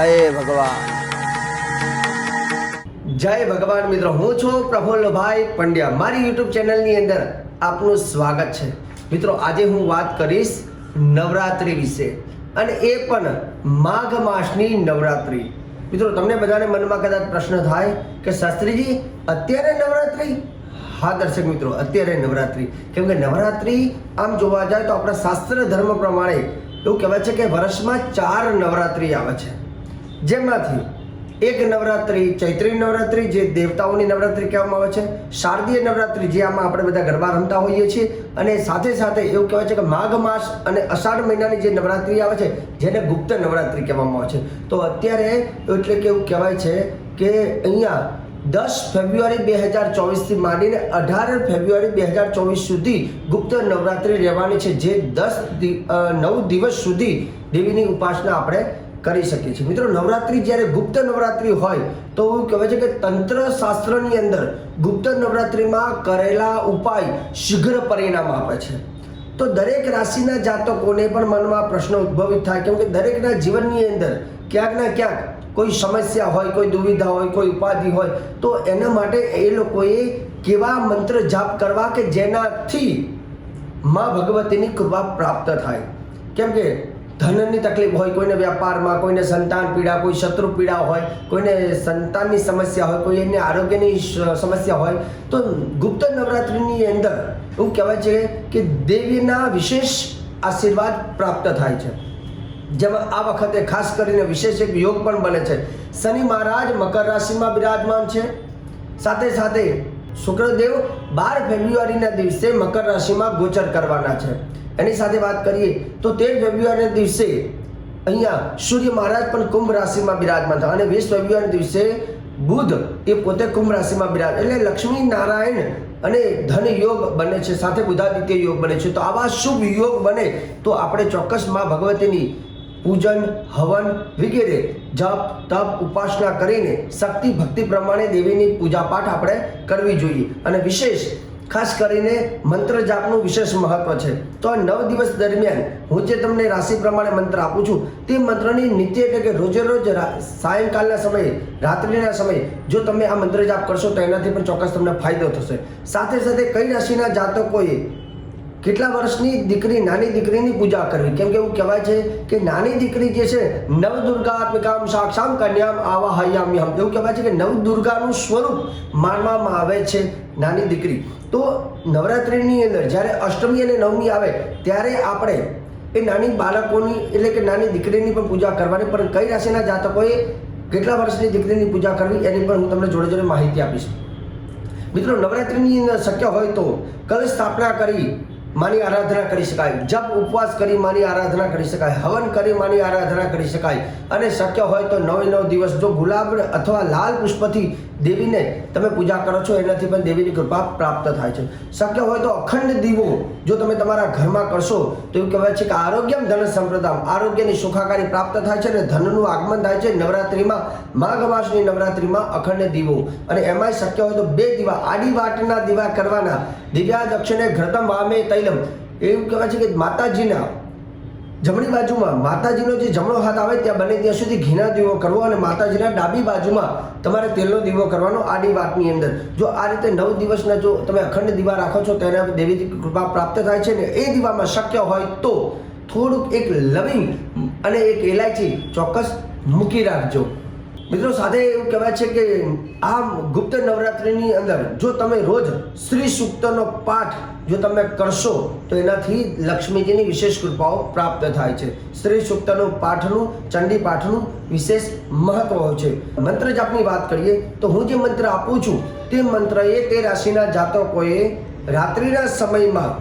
જય ભગવાન મિત્રો, હું છું પ્રફુલ્લભાઈ પંડ્યા. મારી યુટ્યુબ ચેનલની અંદર આપનું સ્વાગત છે. મિત્રો, આજે હું વાત કરીશ નવરાત્રી વિશે, અને એ પણ માઘ માસની નવરાત્રી. મિત્રો, તમને બધાને મનમાં કદાચ પ્રશ્ન થાય કે શાસ્ત્રીજી અત્યારે નવરાત્રી? હા દર્શક મિત્રો, અત્યારે નવરાત્રી. કેમ કે નવરાત્રી આમ જોવા જાય તો આપણા શાસ્ત્ર ધર્મ પ્રમાણે એવું કહેવાય છે કે વર્ષમાં 4 નવરાત્રી આવે છે, જેમાંથી એક નવરાત્રી ચૈત્રી નવરાત્રી, જે દેવતાઓની નવરાત્રી કહેવામાં આવે છે, શારદીય નવરાત્રી, જે આમાં આપણે બધા ગરબા રમતા હોઈએ છીએ, અને સાથે સાથે એવું કહેવાય છે કે માઘ માસ અને અષાઢ મહિનાની જે નવરાત્રી આવે છે, જેને ગુપ્ત નવરાત્રી કહેવામાં આવે છે. તો અત્યારે એટલે કે એવું કહેવાય છે કે અહીંયા 10 ફેબ્રુઆરી 2024 માંડીને 18 ફેબ્રુઆરી 2024 સુધી ગુપ્ત નવરાત્રી રહેવાની છે, જે 9 દિવસ સુધી દેવીની ઉપાસના આપણે કરી શકીએ છીએ. મિત્રો, નવરાત્રી જ્યારે ગુપ્ત નવરાત્રી હોય તો એવું કહેવાય છે કે તંત્ર શાસ્ત્રની અંદર ગુપ્ત નવરાત્રીમાં કરેલા ઉપાય શીઘ્ર પરિણામ આપે છે. તો દરેક રાશિના જાતકોને પણ મનમાં પ્રશ્ન ઉદ્ભવિત થાય, કેમ કે દરેકના જીવનની અંદર ક્યાંક ના ક્યાંક કોઈ સમસ્યા હોય, કોઈ દુવિધા હોય, કોઈ ઉપાધિ હોય, તો એના માટે એ લોકોએ કેવા મંત્ર જાપ કરવા કે જેનાથી માં ભગવતીની કૃપા પ્રાપ્ત થાય. કેમ કે ધનની તકલીફ હોય, કોઈને વ્યાપારમાં, કોઈને સંતાન પીડા, કોઈ શત્રુ પીડા હોય, કોઈને સંતાનની સમસ્યા હોય, કોઈને આરોગ્યની સમસ્યા હોય, તો ગુપ્ત નવરાત્રિની અંદર એવું કહેવાય છે કે દેવીના વિશેષ આશીર્વાદ પ્રાપ્ત થાય છે. જેમાં આ વખતે ખાસ કરીને વિશેષ એક યોગ પણ બને છે. શનિ મહારાજ મકર રાશિમાં બિરાજમાન છે. સાથે સાથે શુક્રદેવ 12 ફેબ્રુઆરીના દિવસે મકર રાશિમાં ગોચર કરવાના છે. એની સાથે વાત કરીએ તો 13 ફેબ્રુઆરીના દિવસે અહીંયા સૂર્ય મહારાજ પણ કુંભ રાશિમાં બિરાજમાન થાય, અને 20 ફેબ્રુઆરીના દિવસે બુધ એ પોતે કુંભ રાશિમાં બિરાજ, એટલે લક્ષ્મી નારાયણ અને ધન યોગ બને છે, સાથે બુધાદિત્ય યોગ બને છે. તો આવા શુભ યોગ બને તો આપણે ચોક્કસ માં ભગવતીની પૂજન, હવન વગેરે જપ તપ ઉપાસના કરીને શક્તિ ભક્તિ પ્રમાણે દેવીની પૂજાપાઠ આપણે કરવી જોઈએ. અને વિશેષ ખાસ કરીને મંત્ર જાપનું વિશેષ મહત્વ છે. તો આ 9 દિવસ દરમિયાન હું જે તમને રાશિ પ્રમાણે મંત્ર આપું છું, તે મંત્રની નિત્ય એટલે કે રોજે રોજ સાયંકાલના સમયે, રાત્રિના સમયે જો તમે આ મંત્ર જાપ કરશો તો એનાથી પણ ચોક્કસ તમને ફાયદો થશે. સાથે સાથે કઈ રાશિના જાતકોએ કેટલા વર્ષની દીકરી, નાની દીકરીની પૂજા કરવી? કેમ કે એવું કહેવાય છે કે નાની દીકરી જે છે, નવદુર્ગાત્મિકામ સાક્ષામ કન્યામ આવાહયામ્યહમ, એવું કહેવાય છે કે નવદુર્ગાનું સ્વરૂપ માનવામાં આવે છે નાની દીકરી. તો નવરાત્રિની અંદર જ્યારે અષ્ટમી અને નવમી આવે ત્યારે આપણે એ નાની બાળકોની એટલે કે નાની દીકરીની પણ પૂજા કરવાની. પણ કઈ રાશિના જાતકોએ કેટલા વર્ષની દીકરીની પૂજા કરવી એની પણ હું તમને જોડે જોડે માહિતી આપીશ. મિત્રો, નવરાત્રિની અંદર શક્ય હોય તો કલશ સ્થાપના કરી માની આરાધના કરી શકાય, જપ ઉપવાસ કરી માની આરાધના કરી શકાય, હવન કરી માની આરાધના કરી શકાય, અને શક્ય હોય તો 9 દિવસ જો ગુલાબ અથવા લાલ પુષ્પથી દેવીને તમે પૂજા કરો છો, એનાથી પણ દેવીની કૃપા પ્રાપ્ત થાય છે. શક્ય હોય તો અખંડ દીવો જો તમે તમારા ઘરમાં કરશો તો એવું કહેવાય છે કે આરોગ્યમ ધન સંપ્રદામ, આરોગ્યની સુખાકારી પ્રાપ્ત થાય છે અને ધનનું આગમન થાય છે. નવરાત્રિમાં, માઘ માસની નવરાત્રિમાં અખંડ દીવો, અને એમાંય શક્ય હોય તો 2 દીવા, આડી વાટના દીવા કરવાના. દિવ્યા દક્ષિણે ઘૃતમ વામે તૈલમ, એવું કહેવાય છે કે માતાજીના જમણી બાજુમાં, માતાજીનો જે જમણો હાથ આવે ત્યાં બને ત્યાં સુધી ઘીના દીવો કરવો, અને માતાજીના ડાબી બાજુમાં તમારે તેલનો દીવો કરવાનો આડી વાતની અંદર. જો આ રીતે 9 દિવસના જો તમે અખંડ દીવા રાખો છો તો એના દેવીની કૃપા પ્રાપ્ત થાય છે. ને એ દીવામાં શક્ય હોય તો થોડુંક એક લવિંગ અને એક એલાયચી ચોક્કસ મૂકી રાખજો. મિત્રો, સાથે એવું કહેવાય છે કે આ ગુપ્ત નવરાત્રિની અંદર જો તમે રોજ શ્રી સૂક્તનો પાઠ જો તમે કરશો તો એનાથી લક્ષ્મીજીની વિશેષ કૃપાઓ પ્રાપ્ત થાય છે. શ્રી સૂક્તનું પાઠનું, ચંડી પાઠનું વિશેષ મહત્વ હોય છે. મંત્ર જાપની વાત કરીએ તો હું જે મંત્ર આપું છું તે મંત્ર એ તે રાશિના જાતકોએ રાત્રિના સમયમાં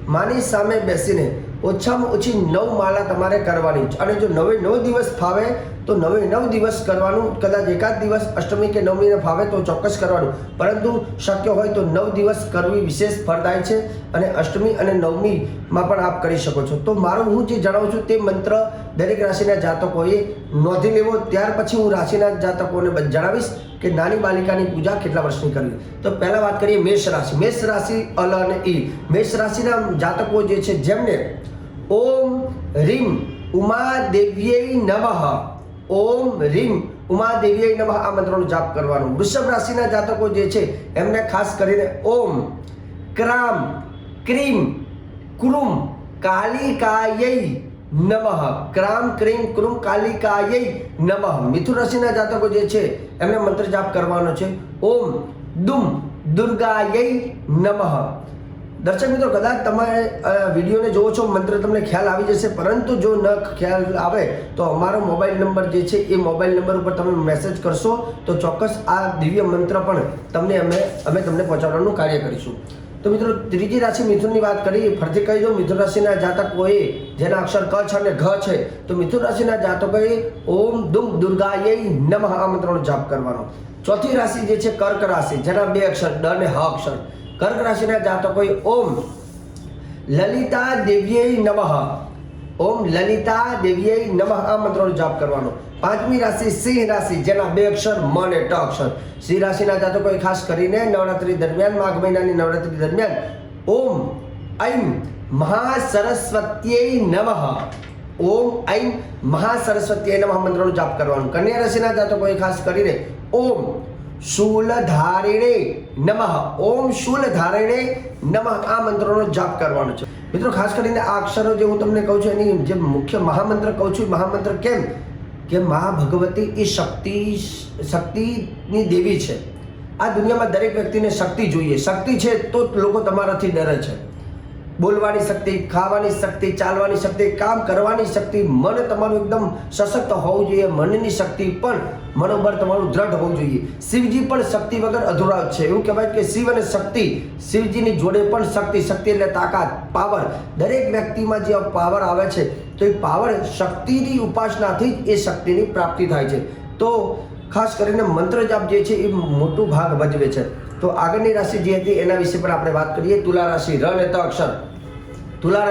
માની સામે બેસીને ઓછામાં ઓછી 9 માળા તમારે કરવાની છે. અને જો 9 દિવસ ફાવે તો 9 દિવસ કરવાનું. કદાચ એકાદ દિવસ અષ્ટમી કે નવમીને ફાવે તો ચોક્કસ કરવાનું, પરંતુ શક્ય હોય તો 9 દિવસ કરવી વિશેષ ફળદાય છે. અને અષ્ટમી અને નવમીમાં પણ આપ કરી શકો છો. તો મારું હું જે જણાવું છું તે મંત્ર દરેક રાશિના જાતકોએ નોંધી લેવો. ત્યાર પછી હું રાશિના જાતકોને જણાવીશ કે નાની બાલિકાની પૂજા કેટલા વર્ષની કરવી. તો પહેલા વાત કરીએ મેષ રાશિ. મેષ રાશિ અલ અને ઈ. મેષ રાશિના જાતકો જે છે જેમને ઓમ રીમ ઉમા દેવ્યય નમઃ ઓમ રીમ ઉમાદેવીએ નમઃ આ મંત્રનો જાપ કરવાનો. વૃષભ રાશિના જાતકો જે છે એમને ખાસ કરીને ઓમ ક્રામ ક્રીમ ક્રુમ કાલિકાયૈ નમઃ, ક્રામ ક્રીમ ક્રુમ કાલિકાયૈ નમઃ. મિથુન રાશિના જાતકો જે છે એમને મંત્ર જાપ કરવાનો છે ઓમ દુમ દુર્ગાયૈ નમઃ. દર્શક મિત્રો, કદાચ તમે વિડીયોને જોવો છો, મંત્ર તમને ખ્યાલ આવી જશે, પરંતુ જો ન ખ્યાલ આવે તો અમારો મોબાઈલ નંબર જે છે એ મોબાઈલ નંબર ઉપર તમે મેસેજ કરશો તો ચોક્કસ આ દિવ્ય મંત્ર પણ અમે તમને પહોંચાડવાનું કાર્ય કરીશું. તો મિત્રો, ત્રીજી રાશિ મિથુનની વાત કરી. ફરીથી કહી દઉં, મિથુન રાશિના જાતકોએ જેના અક્ષર ક છે અને ઘ છે, તો મિથુન રાશિના જાતકોએ ઓમ દુમ દુર્ગાયૈ નમઃ આ મંત્રનો જાપ કરવાનો. ચોથી રાશિ જે છે કર્ક રાશિ, જેના બે અક્ષર ડ અને હ અક્ષર. કર્ક રાશિના જાતકોએ ઓમ લલિતા દેવ્યૈ નમઃ, ઓમ લલિતા દેવ્યૈ નમઃ આ મંત્રનો જાપ કરવાનો. પાંચમી રાશિ સિંહ રાશિ, જેના બે અક્ષર મ અને ટ અક્ષર. સિંહ રાશિના જાતકોએ ખાસ કરીને નવરાત્રી દરમિયાન, માઘ મહિનાની નવરાત્રી દરમિયાન ઓમ ઐમ મહાસરસ્વત્યૈ નમઃ, ઓમ ઐમ મહાસરસ્વત્યૈ નમઃ મંત્રનો જાપ કરવાનો. કન્યા રાશિના જાતકોએ ખાસ કરીને ઓમ શૂલધારિણે નમઃ, ઓમ શૂલધારિણે નમઃ આ મંત્રનો જાપ કરવાનો છે. મિત્રો, ખાસ કરીને આ અક્ષરો જે હું તમને કહું છું એની જે મુખ્ય મહામંત્ર કહું છું, મહામંત્ર કેમ કે મા ભગવતી એ શક્તિની દેવી છે. આ દુનિયામાં દરેક વ્યક્તિને શક્તિ જોઈએ. શક્તિ છે તો લોકો તમારાથી ડરે છે. બોલવાની શક્તિ, ખાવાની શક્તિ, ચાલવાની શક્તિ, કામ કરવાની શક્તિ, મન તમારું એકદમ સશક્ત હોવું જોઈએ. મનની શક્તિ પણ, મનોબળ તમારું દ્રઢ હોવું જોઈએ. શિવજી પણ શક્તિ વગર અધૂરા છે. એવું કહેવાય કે શિવ અને શક્તિ, શિવજીની જોડે પણ શક્તિ. શક્તિ એટલે તાકાત, પાવર. દરેક વ્યક્તિમાં જે પાવર આવે છે તો એ પાવર શક્તિની ઉપાસનાથી જ એ શક્તિની પ્રાપ્તિ થાય છે. તો ખાસ કરીને મંત્ર જાપ જે છે એ મોટો ભાગ ભજવે છે. તો આગળની રાશિ જે હતી એના વિશે પણ આપણે વાત કરીએ. તુલા રાશિ, ર અને ત અક્ષર. તુલા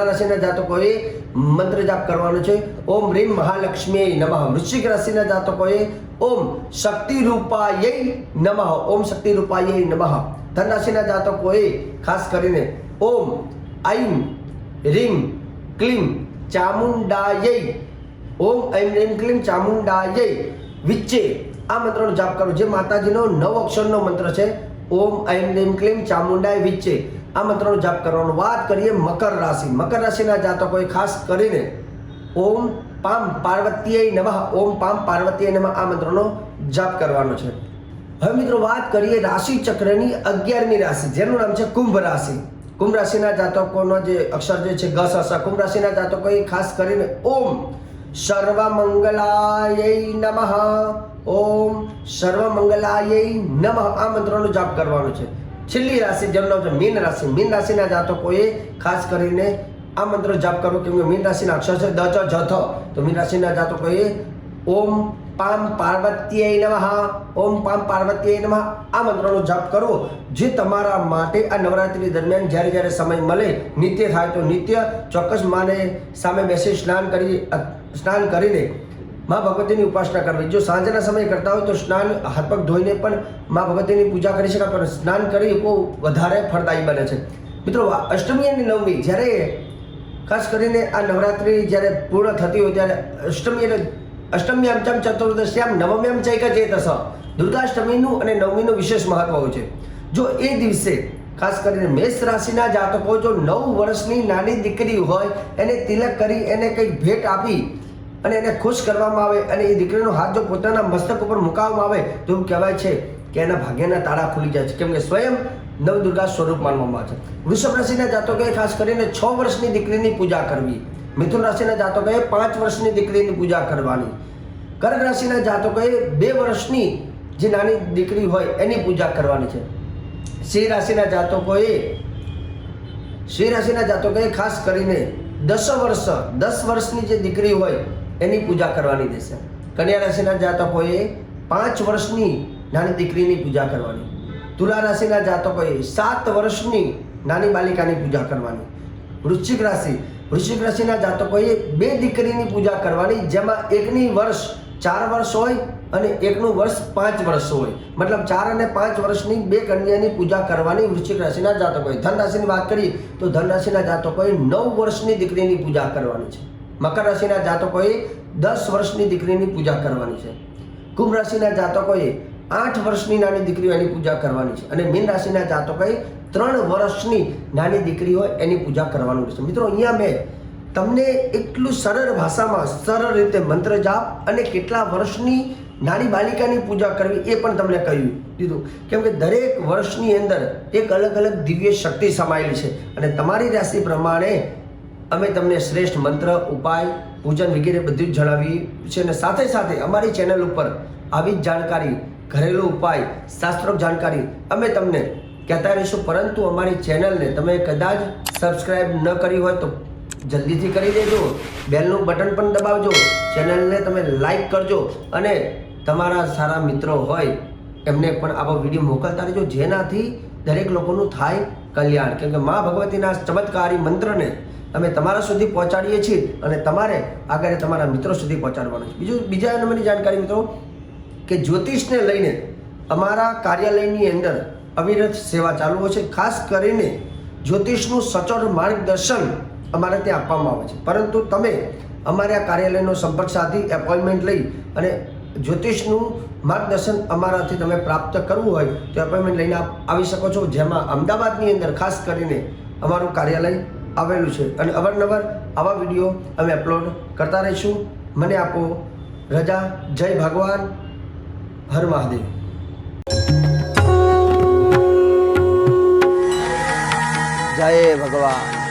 રાશિના જાતકોએ મંત્ર જાપ કરવાનો છે ઓમ રીમ મહાલક્ષ્મી નમઃ. વૃશ્ચિક રાશિના જાતકોએ ઓમ શક્તિ રૂપાયૈ નમઃ, ઓમ શક્તિ રૂપાયૈ નમઃ. ધન રાશિના જાતકોએ ખાસ કરીને ઓમ ઐમ રીમ ક્લીમ ચામુંડાયૈ, ઓમ ઐમ રીમ ક્લીમ ચામુંડાયૈ વિચ્ચે આ મંત્રનો જાપ કરો. જે માતાજીનો 9 અક્ષરનો મંત્ર છે ઓમ ઐમ રીમ ક્લીમ ચામુંડાય વિચ્ચે આ મંત્રનો જાપ કરવાનો. વાત કરીએ મકર રાશિ. મકર રાશિના જાતકોએ ખાસ કરીને ઓમ પામ પાર્વતીય નમઃ, ઓમ પામ પાર્વતીય નમઃ આ મંત્રનો જાપ કરવાનો છે. હવે મિત્રો, વાત કરીએ રાશિ ચક્રની 11મી રાશિ, જેનું નામ છે કુંભ રાશિ. કુંભ રાશિના જાતકોનો જે અક્ષર જે છે ગ સ સ. કુંભ રાશિના જાતકોએ ખાસ કરીને ઓમ સર્વમંગલાયૈ નમઃ, ઓમ સર્વમંગલાયૈ નમઃ આ મંત્રનો જાપ કરવાનો છે. છેલ્લી રાશિ જેનું નામ છે મીન રાશિ. મીન રાશિના જાતકોએ ખાસ કરીને આ મંત્ર જાપ કરવો, કેમ કે મીન રાશિના અક્ષર છે દ ચ જ થ. તો મીન રાશિના જાતકોએ ઓમ પામ પાર્વતીય નમઃ, ઓમ પામ પાર્વતીય નમઃ આ મંત્રનો જાપ કરવો, જે તમારા માટે આ નવરાત્રી દરમિયાન જ્યારે સમય મળે, નિત્ય થાય તો નિત્ય ચોક્કસ માને સામે બેસી સ્નાન કરીને મા ભગવતીની ઉપાસના કરવી. જો સાંજના સમયે કરતા હોય તો સ્નાન, હાથ પગ ધોઈને પણ મા ભગવતીની પૂજા કરી શકાય, પણ સ્નાન કરી બહુ વધારે ફળદાયી બને છે. મિત્રો, અષ્ટમી અને નવમી જ્યારે ખાસ કરીને આ નવરાત્રિ જ્યારે પૂર્ણ થતી હોય ત્યારે અષ્ટમી ચમ ચતુર્દશ્યામ નવમ્યમ ચૈકચેતસ, દુર્ગાષ્ટમીનું અને નવમીનું વિશેષ મહત્વ હોય છે. જો એ દિવસે ખાસ કરીને મેષ રાશિના જાતકો જો 9 વર્ષની નાની દીકરી હોય એને તિલક કરી એને કંઈક ભેટ આપી અને એને ખુશ કરવામાં આવે અને એ દીકરીનો હાથ જો પોતાના મસ્તક ઉપર મૂકવામાં આવે તો એવું કહેવાય છે કે એના ભાગ્યના તાળા ખુલી જાય છે, કેમ કે સ્વયં નવદુર્ગા સ્વરૂપ માનવામાં આવે છે. વૃષભ રાશિના જાતકોએ ખાસ કરીને 6 વર્ષની દીકરીની પૂજા કરવી. મિથુન રાશિના જાતકોએ 5 વર્ષની દીકરીની પૂજા કરવાની. કર્ક રાશિના જાતકોએ 2 વર્ષની જે નાની દીકરી હોય એની પૂજા કરવાની છે. સિંહ રાશિના જાતકોએ ખાસ કરીને 10 વર્ષની જે દીકરી હોય એની પૂજા કરવાની રહેશે. કન્યા રાશિના જાતકોએ 5 વર્ષની નાની દીકરીની પૂજા કરવાની. તુલા રાશિના જાતકોએ 7 વર્ષની નાની બાલિકાની પૂજા કરવાની. વૃશ્ચિક રાશિના જાતકોએ 2 દીકરીની પૂજા કરવાની, જેમાં એકની વર્ષ 4 વર્ષ હોય અને એકનું વર્ષ 5 વર્ષ હોય, મતલબ 4 અને 5 વર્ષની 2 કન્યાની પૂજા કરવાની વૃશ્ચિક રાશિના જાતકોએ. ધન રાશિની વાત કરીએ તો ધન રાશિના જાતકોએ 9 વર્ષની દીકરીની પૂજા કરવાની છે. મકર રાશિના જાતકોએ 10 વર્ષની દીકરીની પૂજા કરવાની છે. કુંભ રાશિના જાતકોએ 8 વર્ષની નાની દીકરી એની પૂજા કરવાની છે અને મીન રાશિના જાતકોએ 3 વર્ષની નાની દીકરી હોય એની પૂજા કરવાનું છે. મિત્રો, અહીંયા મેં તમને એટલું સરળ ભાષામાં સરળ રીતે મંત્ર જાપ અને કેટલા વર્ષની નાની બાલિકાની પૂજા કરવી એ પણ તમને કહી દીધું. કેમ કે દરેક વર્ષની અંદર એક અલગ અલગ દિવ્ય શક્તિ સમાયેલી છે અને તમારી રાશિ પ્રમાણે અમે તમને શ્રેષ્ઠ મંત્ર, ઉપાય, પૂજન વગેરે બધું જ જણાવ્યું છે અને સાથે સાથે અમારી ચેનલ ઉપર આવી જ જાણકારી, ઘરેલું ઉપાય, શાસ્ત્રોક્ત જાણકારી અમે તમને કહેતા રહીશું. પરંતુ અમારી ચેનલને તમે કદાચ સબસ્ક્રાઈબ ન કરી હોય તો જલ્દીથી કરી દેજો, બેલનું બટન પણ દબાવજો, ચેનલને તમે લાઈક કરજો અને તમારા સારા મિત્રો હોય એમને પણ આવો વિડીયો મોકલતા રહેજો, જેનાથી દરેક લોકોનું થાય કલ્યાણ. કેમ કે મા ભગવતીના ચમત્કારી મંત્રને અમે તમારા સુધી પહોંચાડીએ છીએ અને તમારે આગળ તમારા મિત્રો સુધી પહોંચાડવાનું છે. બીજા નંબરની જાણકારી મિત્રો, કે જ્યોતિષને લઈને અમારા કાર્યાલયની અંદર અવિરત સેવા ચાલુ છે. ખાસ કરીને જ્યોતિષનું સચોટ માર્ગદર્શન અમારે ત્યાં આપવામાં આવે છે. પરંતુ તમે અમારે આ કાર્યાલયનો સંપર્ક સાધી એપોઇન્ટમેન્ટ લઈ અને જ્યોતિષનું માર્ગદર્શન અમારાથી તમે પ્રાપ્ત કરવું હોય તો એપોઇન્ટમેન્ટ લઈને આવી શકો છો. જેમાં અમદાવાદની અંદર ખાસ કરીને અમારું કાર્યાલય આવેલું છે અને અવારનવાર આવા વિડીયો અમે અપલોડ કરતા રહીશું. મને આપો રજા. જય ભગવાન, હર મહાદેવ. જય ભગવાન.